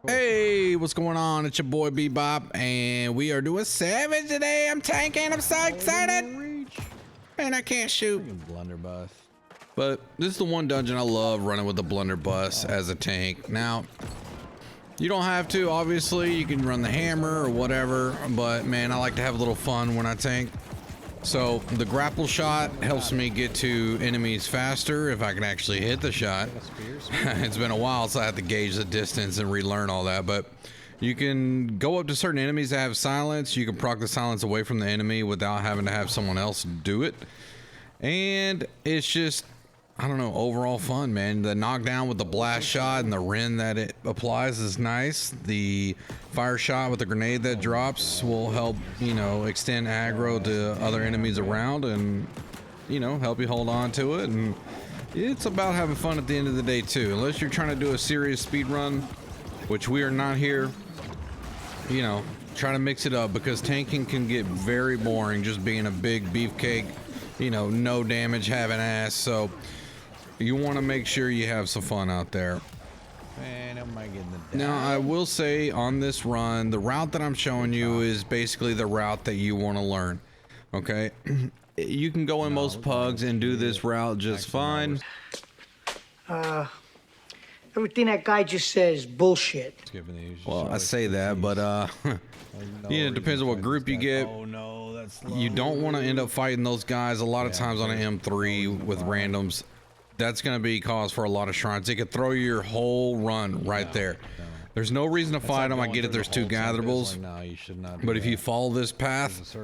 Cool. Hey, what's going on? It's your boy Bebop, and we are doing Savage today. I'm tanking. I'm so excited. Man, I can't shoot. Blunderbuss. But this is the one dungeon I love running with the blunderbuss as a tank. Now, you don't have to, obviously. You can run the hammer or whatever, but man, I like to have a little fun when I tank. So the grapple shot helps me get to enemies faster if I can actually hit the shot. It's been a while, so I have to gauge the distance and relearn all that. But you can go up to certain enemies that have silence. You can proc the silence away from the enemy without having to have someone else do it. And it's just, I don't know, overall fun, man. The knockdown with the blast shot and the Ren that it applies is nice. The fire shot with the grenade that drops will help, you know, extend aggro to other enemies around and, you know, help you hold on to it. And it's about having fun at the end of the day too. Unless you're trying to do a serious speed run, which we are not here, you know, try to mix it up, because tanking can get very boring just being a big beefcake, you know, no damage having ass. So you want to make sure you have some fun out there. Man, am I getting the Now, I will say on this run, the route that I'm showing you is basically the route that you want to learn. Okay, you can go in most pugs and do this route just fine. Everything that guy just says is bullshit. Well, I say that, but yeah, it depends on what group you get. Oh no, that's You don't want to end up fighting those guys a lot of times on an M3 with randoms. That's going to be cause for a lot of shrines. They could throw your whole run right there. There's no reason to fight them. I get it, there's two gatherables. No, you should not. But if you follow this path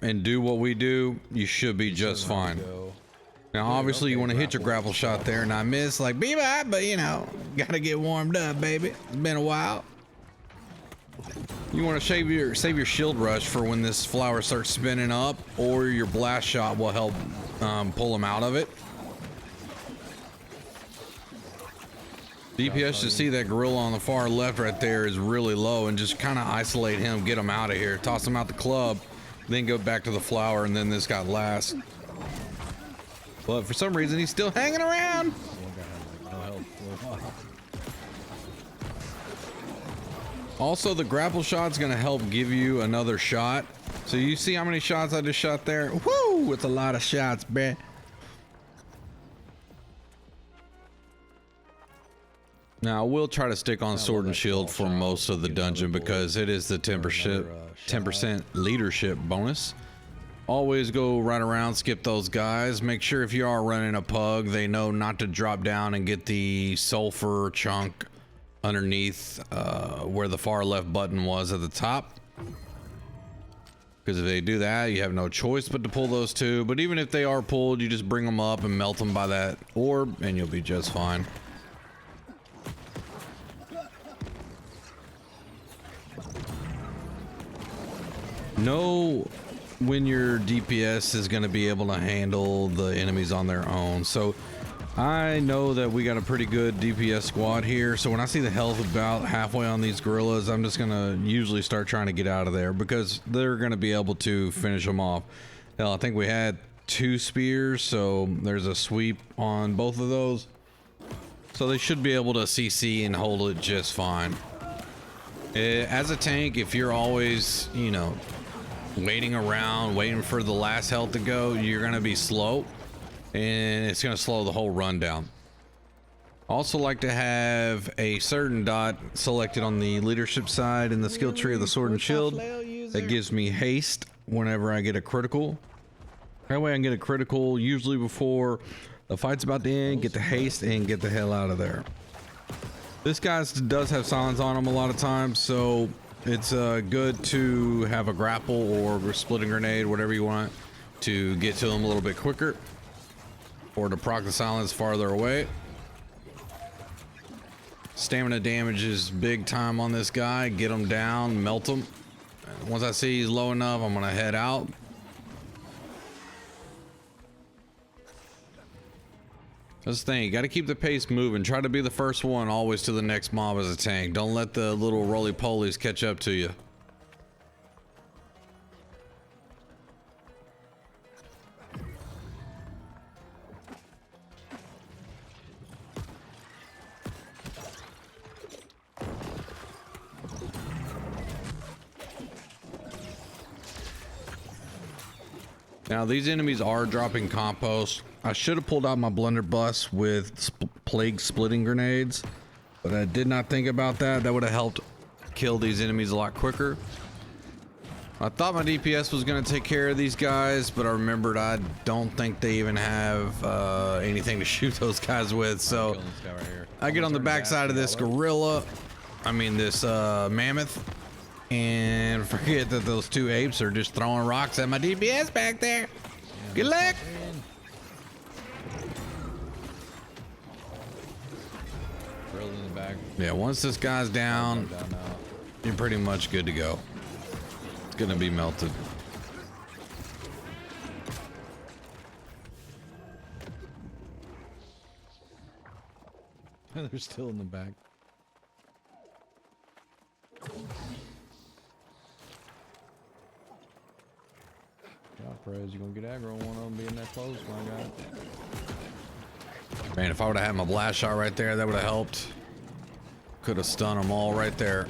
and do what we do, you should be just fine. Now, obviously, you want to hit your grapple shot there, and I miss like Bebop, but you know, gotta get warmed up, baby. It's been a while. You want to save your shield rush for when this flower starts spinning up, or your blast shot will help pull them out of it. DPS to see that gorilla on the far left right there is really low, and just kind of isolate him, get him out of here, toss him out the club, then go back to the flower, and then this got last. But for some reason, he's still hanging around. Also, the grapple shot's gonna help give you another shot. So you see how many shots I just shot there? Woo! It's a lot of shots, man. Now, I will try to stick on sword and shield for most of the dungeon, because it is the 10% leadership bonus. Always go right around, skip those guys. Make sure if you are running a pug, they know not to drop down and get the sulfur chunk underneath where the far left button was at the top. Because if they do that, you have no choice but to pull those two. But even if they are pulled, you just bring them up and melt them by that orb, and you'll be just fine. Know when your DPS is going to be able to handle the enemies on their own. So I know that we got a pretty good DPS squad here, so when I see the health about halfway on these gorillas, I'm just going to usually start trying to get out of there, because they're going to be able to finish them off. Hell, I think we had 2 spears, so there's a sweep on both of those, so they should be able to CC and hold it just fine. As a tank, if you're always, you know, waiting around, waiting for the last health to go, you're going to be slow, and it's going to slow the whole run down. Also like to have a certain dot selected on the leadership side in the skill tree of the sword and shield that gives me haste whenever I get a critical. That way I can get a critical usually before the fight's about to end, get the haste, and get the hell out of there. This guy does have silence on him a lot of times, so it's good to have a grapple or a splitting grenade, whatever you want, to get to him a little bit quicker, or to proc the silence farther away. Stamina damage is big time on this guy. Get him down, melt him. Once I see he's low enough, I'm gonna head out. That's the thing, you gotta keep the pace moving. Try to be the first one always to the next mob as a tank. Don't let the little roly-polies catch up to you. Now these enemies are dropping compost. I should have pulled out my blunderbuss with plague splitting grenades, but I did not think about that. That would have helped kill these enemies a lot quicker. I thought my DPS was going to take care of these guys, but I remembered I don't think they even have anything to shoot those guys with. So I get on the backside of this gorilla, this mammoth, and forget that those two apes are just throwing rocks at my DPS back there. Good luck. Drill in the back. Yeah, once this guy's down, you're pretty much good to go. It's gonna be melted. They're still in the back. God, Prez, you gonna get aggro on one of them being that close, my guy. Man, if I would have had my blast shot right there, that would have helped. Could have stunned them all right there.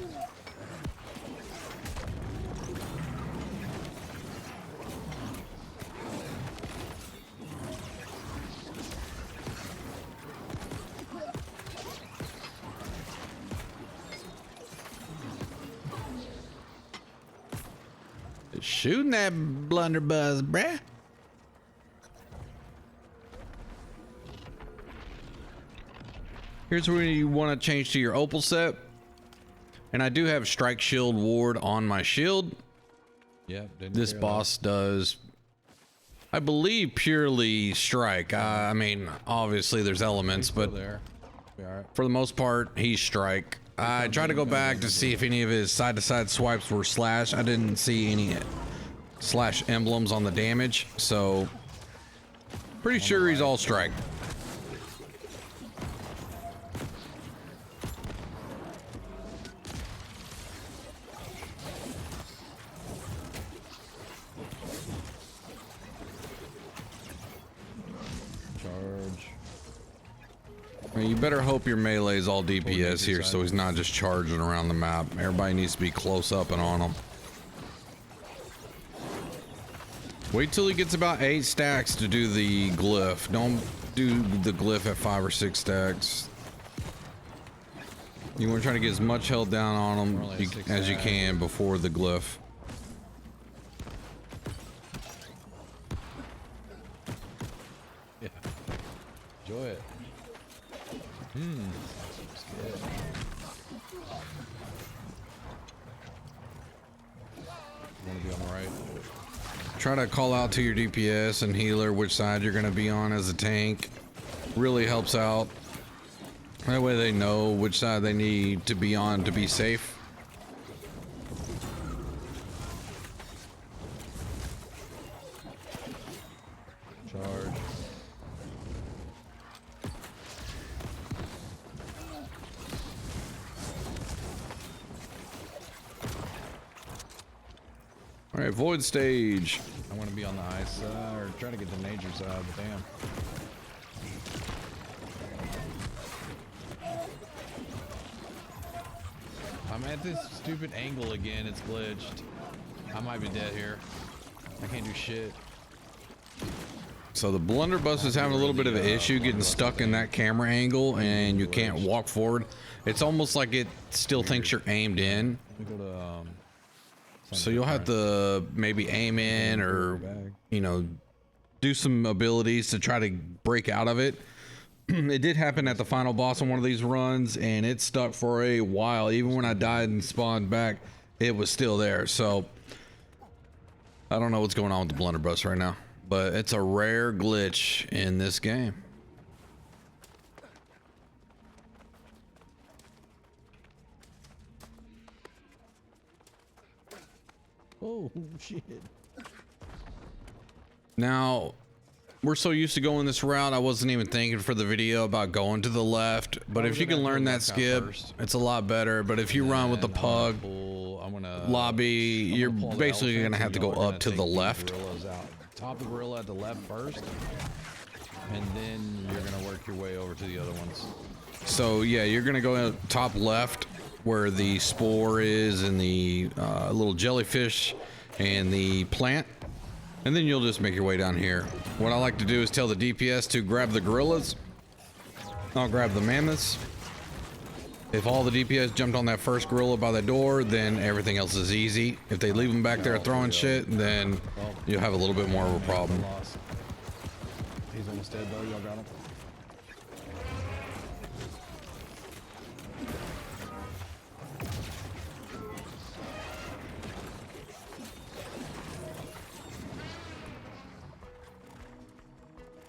Shooting that blunderbuss, bruh. Here's where you want to change to your opal set. And I do have strike shield ward on my shield. Yep. This boss does, I believe, purely strike. Obviously there's elements, but for the most part, he's strike. I tried to go back to see if any of his side-to-side swipes were slash. I didn't see any slash emblems on the damage, so pretty sure he's all strike. You better hope your melee is all DPS here, so he's not just charging around the map. Everybody needs to be close up and on him. Wait till he gets about 8 stacks to do the glyph. Don't do the glyph at 5 or 6 stacks. You want to try to get as much health down on him as you can before the glyph. Yeah. Enjoy it. Want to be on the right. Try to call out to your DPS and healer which side you're going to be on as a tank. Really helps out. That way they know which side they need to be on to be safe. Charge. All right, void stage. I want to be on the ice side, or try to get the nature side, but damn. I'm at this stupid angle again. It's glitched. I might be dead here. I can't do shit. So the blunderbuss is having a little bit of an issue getting stuck in that camera angle, and you can't walk forward. It's almost like it still thinks you're aimed in. Let me go to So you'll have to maybe aim in, or do some abilities to try to break out of it. It did happen at the final boss on one of these runs, and it stuck for a while. Even when I died and spawned back, it was still there. So I don't know what's going on with the blunderbuss right now, but it's a rare glitch in this game. oh shit. Now, we're so used to going this route, I wasn't even thinking for the video about going to the left. But if you can learn that skip, it's a lot better. But if you run with the pug lobby, you're basically going to have to go up to the left. Top the gorilla at the left first, and then you're going to work your way over to the other ones. So yeah, you're going to go top left where the spore is, and the little jellyfish and the plant. And then you'll just make your way down here. What I like to do is tell the DPS to grab the gorillas. I'll grab the mammoths. If all the DPS jumped on that first gorilla by the door, then everything else is easy. If they leave them back there throwing shit, then you'll have a little bit more of a problem. He's almost dead though. Y'all got him.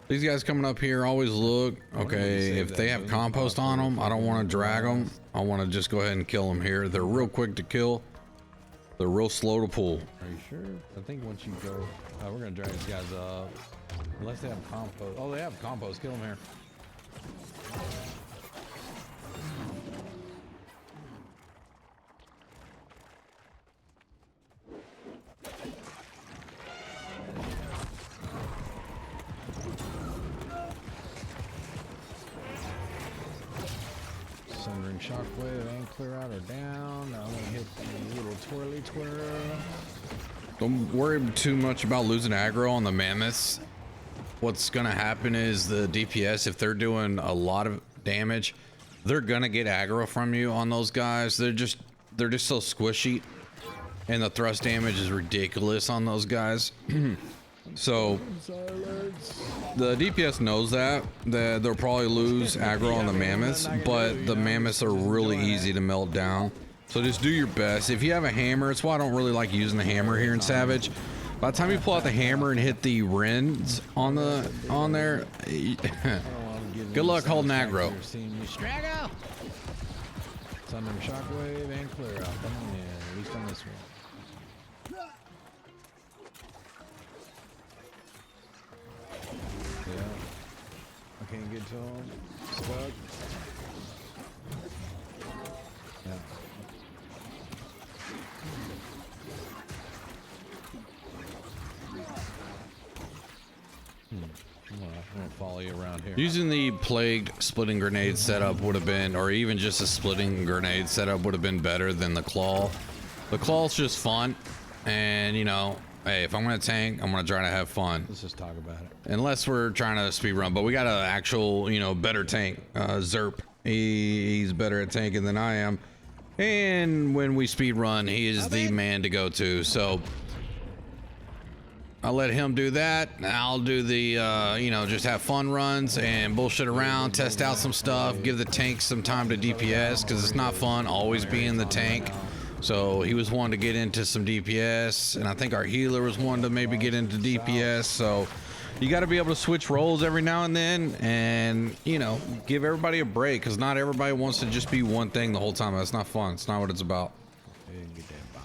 These guys coming up here always look okay. If they have compost on them, I don't want to drag them. I want to just go ahead and kill them here. They're real quick to kill. They're real slow to pull. Are you sure? I think once you go, we're gonna drag these guys up. Unless they have compost. Oh, they have compost. Kill them here. Sundering shockwave and clear out or down. Now I'm gonna hit the little twirly twirl. Don't worry too much about losing aggro on the mammoths. What's gonna happen is the DPS, if they're doing a lot of damage, they're gonna get aggro from you on those guys. They're just so squishy, and the thrust damage is ridiculous on those guys. So the DPS knows that they'll probably lose aggro on the mammoths, but the mammoths are really easy to melt down. So just do your best. If you have a hammer, it's why I don't really like using the hammer here in Savage. By the time you pull out the hammer and hit the wrens on there, good luck holding aggro. Strago! Thunder shockwave and clear out. Come on in, at least on this one. Yeah. I can't get to him. Stuck. Yeah. I'm gonna follow you around here. Using the plagued splitting grenade setup would have been, or even just a splitting grenade setup would have been better than the claw. The claw's just fun, and you know, hey, if I'm gonna tank, I'm gonna try to have fun. Let's just talk about it. Unless we're trying to speed run, but we got an actual, you know, better tank. Zerp, he's better at tanking than I am, and when we speed run, he is the man to go to. So I'll let him do that. I'll do the, you know, just have fun runs and bullshit around, test out some stuff, give the tank some time to DPS, because it's not fun always being the tank. So he was one to get into some DPS, and I think our healer was one to maybe get into DPS. So you got to be able to switch roles every now and then, and, you know, give everybody a break, because not everybody wants to just be one thing the whole time. That's not fun. It's not what it's about. Get that bow.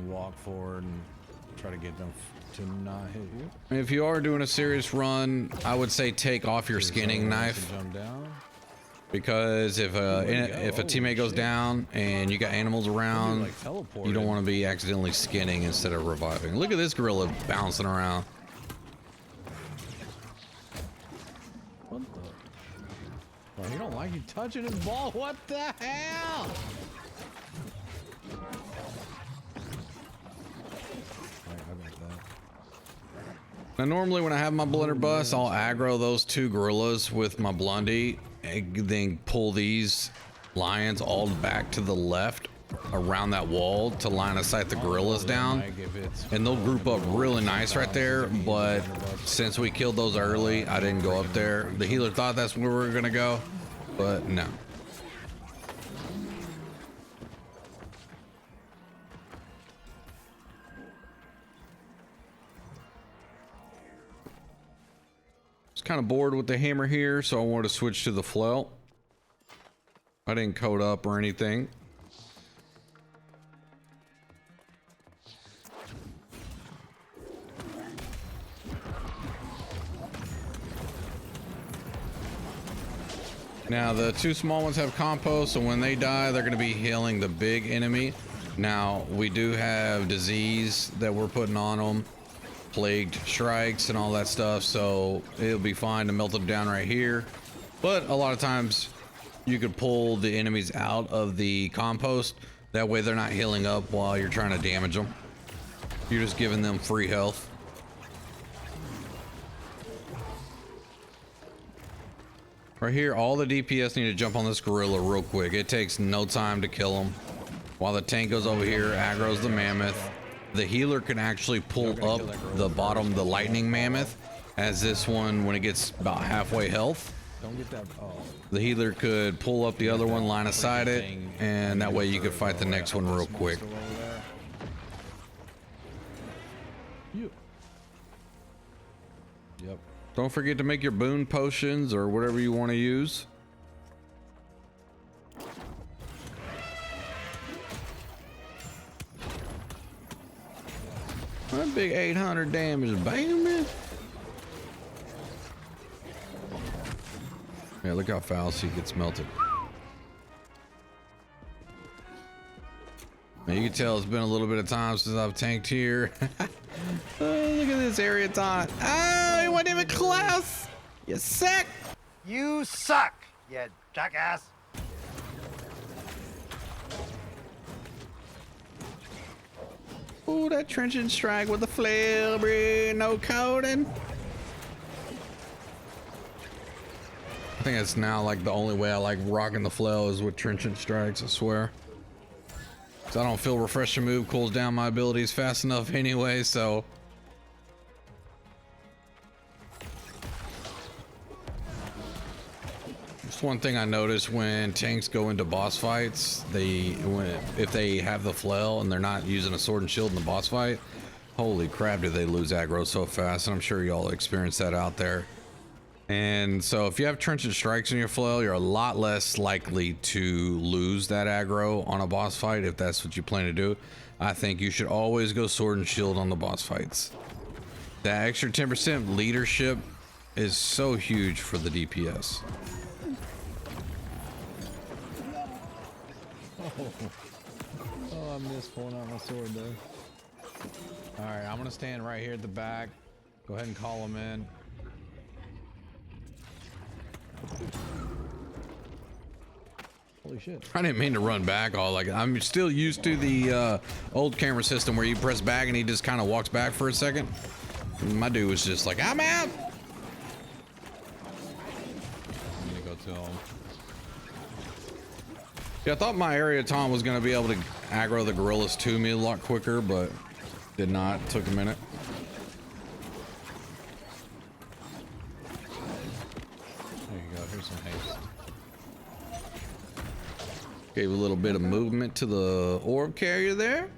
Walk forward and try to get them to not hit you. If you are doing a serious run, I would say take off your skinning knife, Jump down. because if a teammate goes down and you got animals around, you don't want to be accidentally skinning instead of reviving. Look at this gorilla bouncing around. What the? Oh, he don't like you touching his ball. What the hell? Now normally when I have my blunderbuss, I'll aggro those two gorillas with my blundy, and then pull these lions all back to the left around that wall to line of sight the gorillas down, and they'll group up really nice right there. But since we killed those early, I didn't go up there. The healer thought that's where we were gonna go, but no. Kind of bored with the hammer here, so I wanted to switch to the flail. I didn't code up or anything. Now the two small ones have compost, so when they die, they're going to be healing the big enemy. Now we do have disease that we're putting on them, plagued strikes and all that stuff, so it'll be fine to melt them down right here. But a lot of times you could pull the enemies out of the compost, that way they're not healing up while you're trying to damage them. You're just giving them free health. Right here, all the DPS need to jump on this gorilla real quick. It takes no time to kill him. While the tank goes over here, aggro's the mammoth. The healer can actually pull up the bottom, the lightning mammoth, as this one, when it gets about halfway health, Don't get that. Oh. the healer could pull up the other one, line aside it, and that way you could fight the next one real quick. Yep. Don't forget to make your boon potions or whatever you want to use. That big 800 damage, baby. Yeah, look how fast he gets melted. Now you can tell it's been a little bit of time since I've tanked here. Oh, look at this area taunt. Oh, he wasn't even close. You suck. You suck, you jackass. Ooh, that trenching strike with the flail, bro. No coding. I think it's now like the only way I like rocking the flail is with trenchant strikes, I swear. So I don't feel refreshing move cools down my abilities fast enough anyway, so. Just one thing I noticed when tanks go into boss fights, if they have the flail and they're not using a sword and shield in the boss fight, holy crap, do they lose aggro so fast. And I'm sure y'all experience that out there. And so if you have trenchant strikes in your flail, you're a lot less likely to lose that aggro on a boss fight if that's what you plan to do. I think you should always go sword and shield on the boss fights. That extra 10% leadership is so huge for the DPS. Oh, I missed pulling out my sword though. Alright, I'm gonna stand right here at the back. Go ahead and call him in. Holy shit. I didn't mean to run back all like I'm still used to the old camera system where you press back and he just kind of walks back for a second. My dude was just like, I'm out. I'm gonna go to him. Yeah, I thought my area taunt was gonna be able to aggro the gorillas to me a lot quicker, but did not. Took a minute. There you go. Here's some haste. Gave a little bit of movement to the orb carrier there.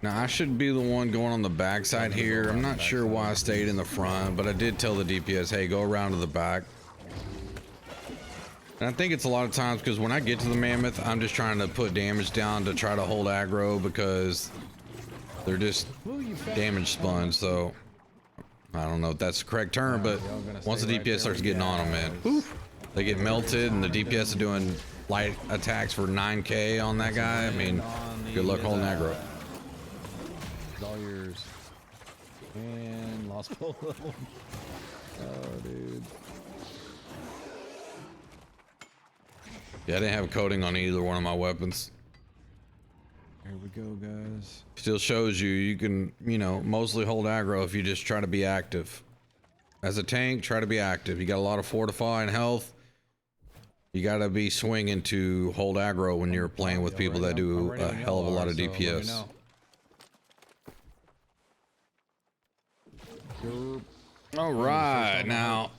Now I should be the one going on the backside here. I'm not sure why I stayed in the front, but I did tell the DPS, hey, go around to the back. And I think it's a lot of times because when I get to the mammoth, I'm just trying to put damage down to try to hold aggro because they're just damage spun. So I don't know if that's the correct term, but once the DPS starts getting on them, man, they get melted, and the DPS are doing light attacks for 9k on that guy. I mean, good luck holding aggro. It's all yours. And lost both of them. Oh, dude. Yeah, I didn't have coating on either one of my weapons. Here we go, guys. Still shows you can, you know, mostly hold aggro if you just try to be active. As a tank, try to be active. You got a lot of fortify and health. You got to be swinging to hold aggro when you're playing with people that do a hell of a lot of DPS. All right, now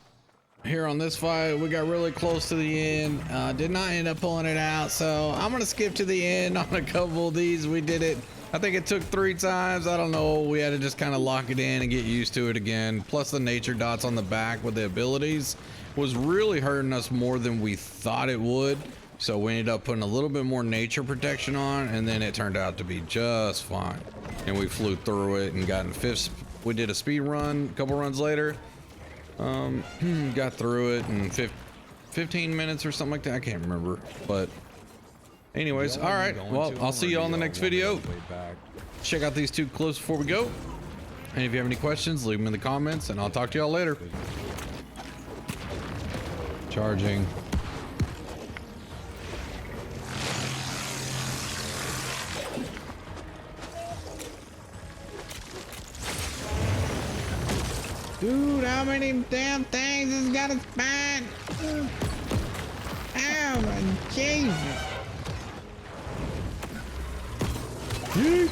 here on this fight, we got really close to the end. Did not end up pulling it out, so I'm gonna skip to the end on a couple of these. We did it. I think it took 3 times. I don't know. We had to just kind of lock it in and get used to it again. Plus the nature dots on the back with the abilities was really hurting us more than we thought it would. So we ended up putting a little bit more nature protection on, and then it turned out to be just fine. And we flew through it and got in 5th. We did a speed run a couple runs later. Got through it in 15 minutes or something like that. I can't remember, but anyways, all right, well, I'll see you all in the next video. Check out these 2 clips before we go. And if you have any questions, leave them in the comments, and I'll talk to y'all later. Charging. Dude, how many damn things has got a spine? Oh my Jesus. Yeet.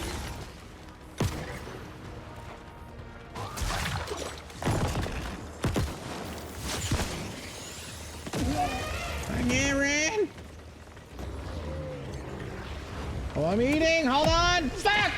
I get ran. Oh, I'm eating. Hold on. Fuck.